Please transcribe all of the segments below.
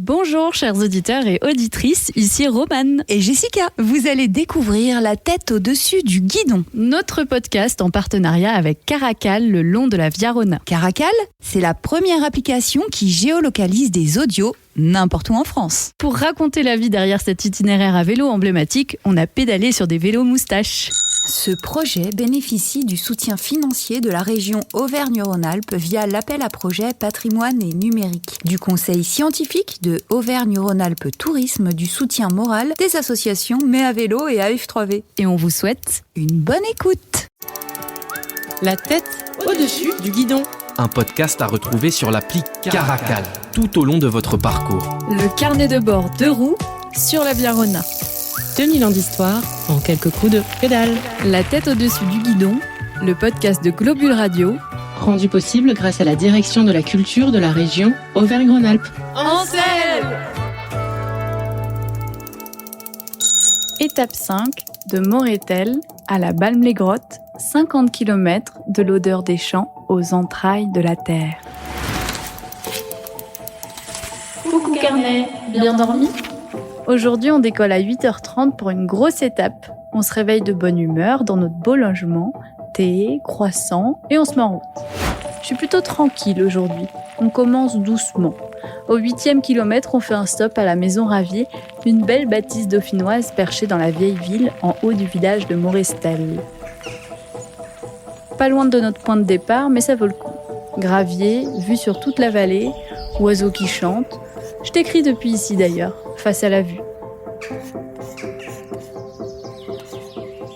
Bonjour chers auditeurs et auditrices, ici Romane et Jessica. Vous allez découvrir La tête au-dessus du guidon. Notre podcast en partenariat avec Caracal le long de la Via Rona. Caracal, c'est la première application qui géolocalise des audios n'importe où en France. Pour raconter la vie derrière cet itinéraire à vélo emblématique, on a pédalé sur des vélos moustaches. Ce projet bénéficie du soutien financier de la région Auvergne-Rhône-Alpes via l'appel à projet Patrimoine et Numérique, du Conseil scientifique de Auvergne-Rhône-Alpes Tourisme, du soutien moral des associations Mais à vélo et AF3V. Et on vous souhaite une bonne écoute. La tête au-dessus du guidon. Un podcast à retrouver sur l'appli Caracal tout au long de votre parcours. Le carnet de bord 2 roues sur la Via Rona. 2000 ans d'histoire en quelques coups de pédale. La tête au-dessus du guidon, le podcast de Globule Radio, rendu possible grâce à la direction de la culture de la région Auvergne-Rhône-Alpes. En selle! Étape 5, de Morétel à la Balme-les-Grottes, 50 km de l'odeur des champs aux entrailles de la terre. Coucou carnet, bien dormi ? Aujourd'hui, on décolle à 8h30 pour une grosse étape. On se réveille de bonne humeur dans notre beau logement, thé, croissant, et on se met en route. Je suis plutôt tranquille aujourd'hui. On commence doucement. Au 8e kilomètre, on fait un stop à la Maison Ravier, une belle bâtisse dauphinoise perchée dans la vieille ville en haut du village de Morestel. Pas loin de notre point de départ, mais ça vaut le coup. Gravier, vue sur toute la vallée, oiseaux qui chantent. Je t'écris depuis ici d'ailleurs, face à la vue.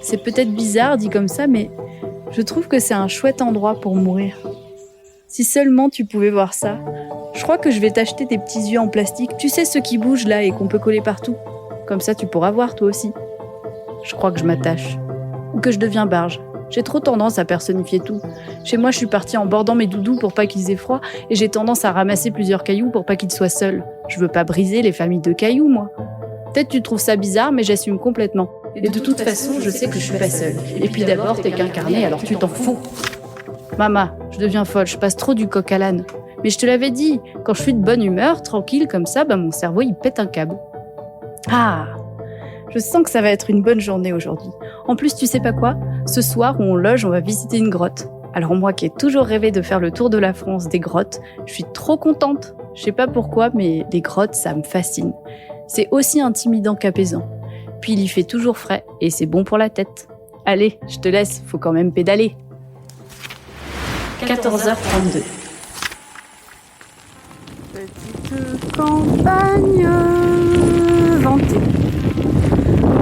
C'est peut-être bizarre dit comme ça, mais je trouve que c'est un chouette endroit pour mourir. Si seulement tu pouvais voir ça. Je crois que je vais t'acheter des petits yeux en plastique, tu sais ceux qui bougent là et qu'on peut coller partout. Comme ça tu pourras voir toi aussi. Je crois que je m'attache. Ou que je deviens barge. J'ai trop tendance à personnifier tout. Chez moi, je suis partie en bordant mes doudous pour pas qu'ils aient froid et j'ai tendance à ramasser plusieurs cailloux pour pas qu'ils soient seuls. Je veux pas briser les familles de cailloux, moi. Peut-être tu trouves ça bizarre, mais j'assume complètement. Et de toute façon, je sais que je suis pas seule. Et puis d'abord, t'es qu'incarné, alors tu t'en fous. Maman, je deviens folle, je passe trop du coq à l'âne. Mais je te l'avais dit, quand je suis de bonne humeur, tranquille comme ça, mon cerveau il pète un câble. Ah, je sens que ça va être une bonne journée aujourd'hui. En plus, tu sais pas quoi ? Ce soir où on loge, on va visiter une grotte. Alors moi qui ai toujours rêvé de faire le tour de la France des grottes, je suis trop contente. Je sais pas pourquoi, mais les grottes, ça me fascine. C'est aussi intimidant qu'apaisant. Puis il y fait toujours frais et c'est bon pour la tête. Allez, je te laisse, faut quand même pédaler. 14h32. Petite campagne vantée.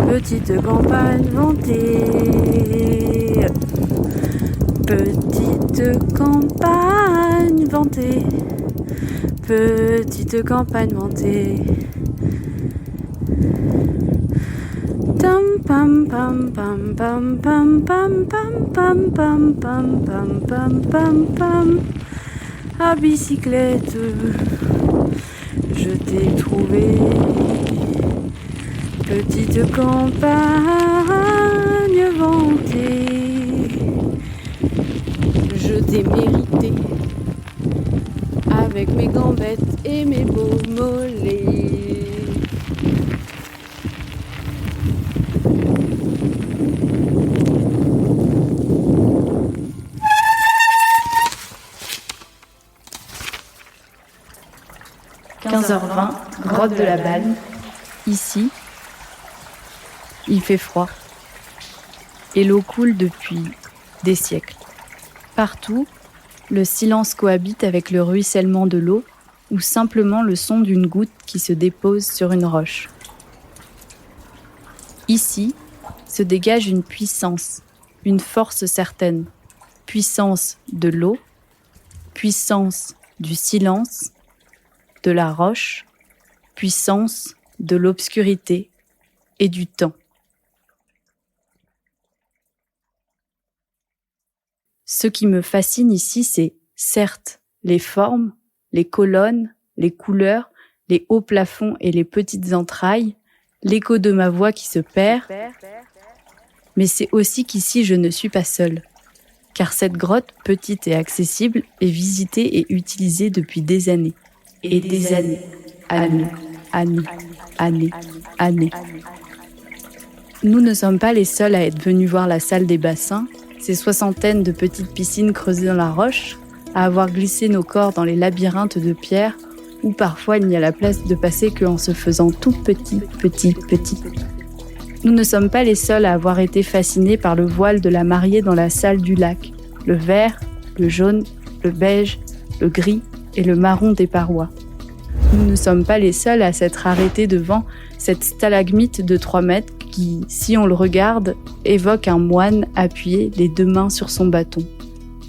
Petite campagne vantée. Petite campagne vantée. Petite campagne vantée. Tam pam pam pam pam pam pam pam pam pam pam pam pam pam pam. À bicyclette, je t'ai trouvé. Petite campagne vantée, je t'ai mérité. Avec mes gambettes et mes beaux mollets. « 15h20, grotte de la Balme. Ici, il fait froid. Et l'eau coule depuis des siècles. Partout, le silence cohabite avec le ruissellement de l'eau ou simplement le son d'une goutte qui se dépose sur une roche. Ici, se dégage une puissance, une force certaine. Puissance de l'eau, puissance du silence, de la roche, puissance de l'obscurité et du temps. Ce qui me fascine ici, c'est certes les formes, les colonnes, les couleurs, les hauts plafonds et les petites entrailles, l'écho de ma voix qui se perd, mais c'est aussi qu'ici je ne suis pas seule. Car cette grotte, petite et accessible, est visitée et utilisée depuis des années. Et des années. années, années, années, années. Nous ne sommes pas les seuls à être venus voir la salle des bassins, ces soixantaines de petites piscines creusées dans la roche, à avoir glissé nos corps dans les labyrinthes de pierre, où parfois il n'y a la place de passer qu'en se faisant tout petit. Nous ne sommes pas les seuls à avoir été fascinés par le voile de la mariée dans la salle du lac, le vert, le jaune, le beige, le gris et le marron des parois. Nous ne sommes pas les seuls à s'être arrêtés devant cette stalagmite de 3 mètres qui, si on le regarde, évoque un moine appuyé les 2 mains sur son bâton.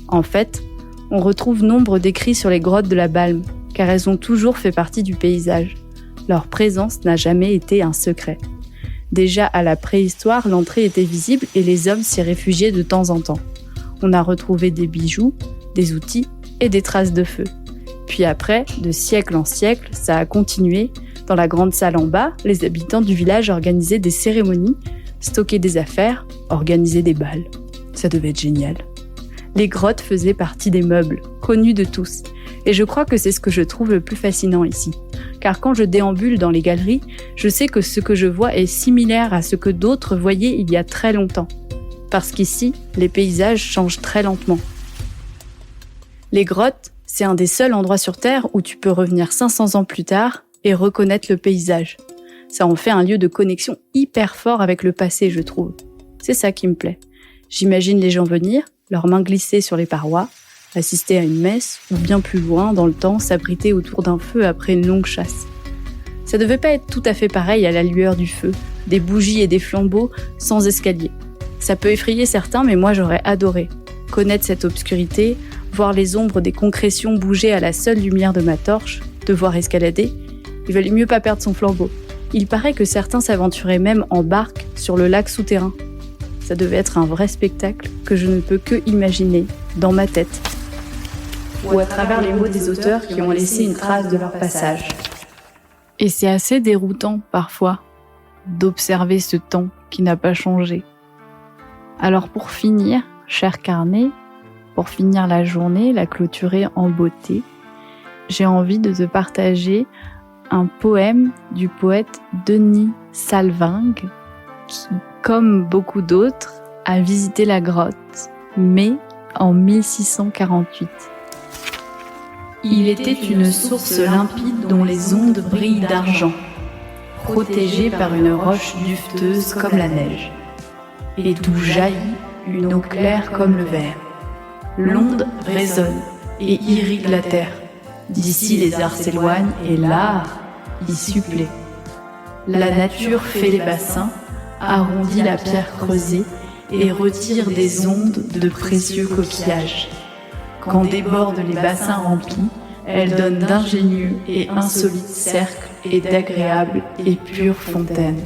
En fait, on retrouve nombre d'écrits sur les grottes de la Balme, car elles ont toujours fait partie du paysage. Leur présence n'a jamais été un secret. Déjà à la préhistoire, l'entrée était visible et les hommes s'y réfugiaient de temps en temps. On a retrouvé des bijoux, des outils et des traces de feu. Puis après, de siècle en siècle, ça a continué. Dans la grande salle en bas, les habitants du village organisaient des cérémonies, stockaient des affaires, organisaient des bals. Ça devait être génial. Les grottes faisaient partie des meubles, connus de tous. Et je crois que c'est ce que je trouve le plus fascinant ici. Car quand je déambule dans les galeries, je sais que ce que je vois est similaire à ce que d'autres voyaient il y a très longtemps. Parce qu'ici, les paysages changent très lentement. Les grottes, c'est un des seuls endroits sur Terre où tu peux revenir 500 ans plus tard et reconnaître le paysage. Ça en fait un lieu de connexion hyper fort avec le passé, je trouve. C'est ça qui me plaît. J'imagine les gens venir, leurs mains glisser sur les parois, assister à une messe ou bien plus loin dans le temps s'abriter autour d'un feu après une longue chasse. Ça devait pas être tout à fait pareil à la lueur du feu, des bougies et des flambeaux sans escalier. Ça peut effrayer certains, mais moi j'aurais adoré connaître cette obscurité, voir les ombres des concrétions bouger à la seule lumière de ma torche, devoir escalader. Il valait mieux pas perdre son flambeau. Il paraît que certains s'aventuraient même en barque sur le lac souterrain. Ça devait être un vrai spectacle que je ne peux que imaginer dans ma tête. Ou à travers les mots des auteurs qui ont laissé une trace de leur passage. Et c'est assez déroutant, parfois, d'observer ce temps qui n'a pas changé. Alors pour finir, cher carnet, pour finir la journée, la clôturer en beauté, j'ai envie de te partager un poème du poète Denis Salvingue, qui, comme beaucoup d'autres, a visité la grotte, mais en 1648. Il était une source limpide dont les ondes brillent d'argent, protégée par une roche dufteuse comme la neige, et d'où jaillit une eau claire comme le verre. L'onde résonne et irrigue la terre. D'ici les arts s'éloignent et l'art y supplée. La nature fait les bassins, arrondit la pierre creusée et retire des ondes de précieux coquillages. Quand débordent les bassins remplis, elle donne d'ingénieux et insolites cercles et d'agréables et pures fontaines.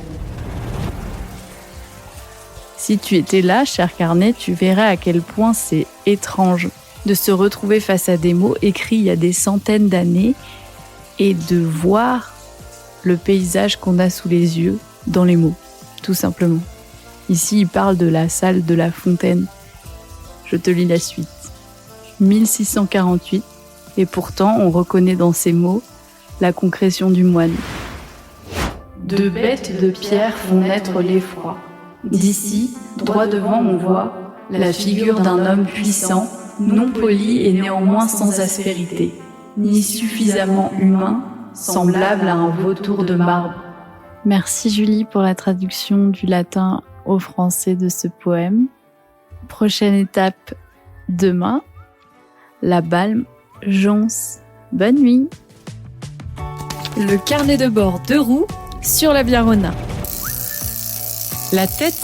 Si tu étais là, cher carnet, tu verrais à quel point c'est étrange de se retrouver face à des mots écrits il y a des centaines d'années et de voir le paysage qu'on a sous les yeux dans les mots, tout simplement. Ici, il parle de la salle de la fontaine. Je te lis la suite. 1648, et pourtant on reconnaît dans ces mots la concrétion du moine. 2 bêtes de pierre font naître l'effroi. D'ici, droit devant, on voit la figure d'un homme puissant, non poli et néanmoins sans aspérité, ni suffisamment humain, semblable à un vautour de marbre. Merci Julie pour la traduction du latin au français de ce poème. Prochaine étape, demain, la Balme, Jonce. Bonne nuit. Le carnet de bord 2 roues sur la Biarrona. La tête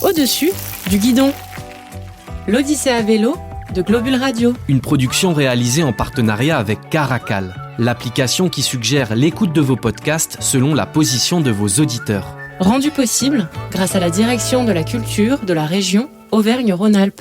au-dessus du guidon. L'Odyssée à vélo de Globule Radio. Une production réalisée en partenariat avec Caracal, l'application qui suggère l'écoute de vos podcasts selon la position de vos auditeurs. Rendu possible grâce à la direction de la culture de la région Auvergne-Rhône-Alpes.